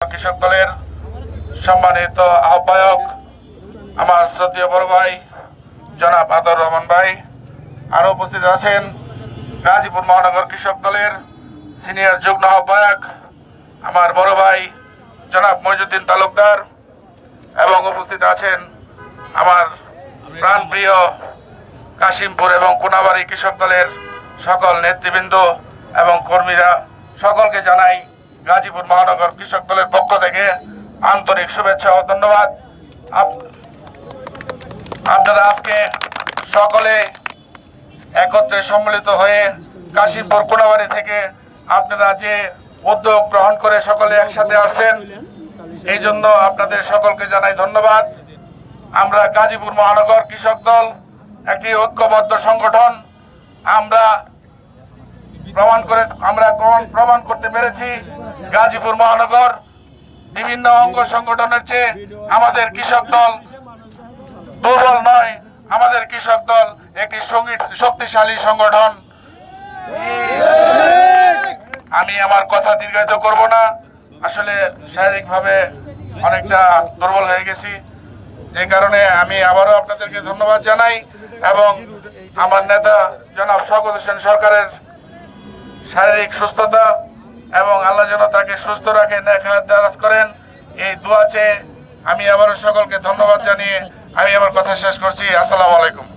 কৃষক দলের সম্মানিত আহ্বায়ক আমার শ্রদ্ধেয় বড় ভাই জনাব আদর রহমান ভাই, আরো উপস্থিত আছেন গাজীপুর মহানগর কৃষক দলের সিনিয়র যুগ্ম আহ্বায়ক আমার বড় ভাই জনাব মইজুদ্দিন তালুকদার, এবং উপস্থিত আছেন আমার প্রাণপ্রিয় কাশিমপুর এবং কোনাবাড়ি কৃষক দলের সকল নেতৃবৃন্দ এবং কর্মীরা। সকলকে জানাই গাজীপুর মহানগর কৃষক দলের পক্ষ থেকে আন্তরিক শুভেচ্ছা ও ধন্যবাদ। আপনারা আজকে সকলে একত্রে সম্মিলিত হয়ে কাশিমপুর কোনাবাড়ি থেকে আপনারা যে উদ্যোগ গ্রহণ করে সকলে একসাথে আসছেন, এই জন্য আপনাদের সকলকে জানাই ধন্যবাদ। আমরা গাজীপুর মহানগর কৃষক দল একটি ঐক্যবদ্ধ সংগঠন। আমরা প্রমাণ করতে পেরেছি গাজীপুর মহানগর বিভিন্ন অঙ্গ সংগঠনের চেয়ে আমাদের কৃষক দল দুর্বল নয়। আমাদের কৃষক দল একটি শক্তিশালী সংগঠন। আমি আমার কথা দীর্ঘায়িত করব না, আসলে শারীরিকভাবে অনেকটা দুর্বল হয়ে গেছি, যে কারণে আমি আবারও আপনাদেরকে ধন্যবাদ জানাই এবং আমার নেতা জনাব শওকত হোসেন সরকারের শারীরিক সুস্থতা এবং আল্লাহ যেন তাকে সুস্থ রাখে, নেক হায়াত দারাজ করেন, এই দোয়া চেয়ে আমি আবারও সকলকে ধন্যবাদ জানিয়ে আমি আমার কথা শেষ করছি। আসসালামু আলাইকুম।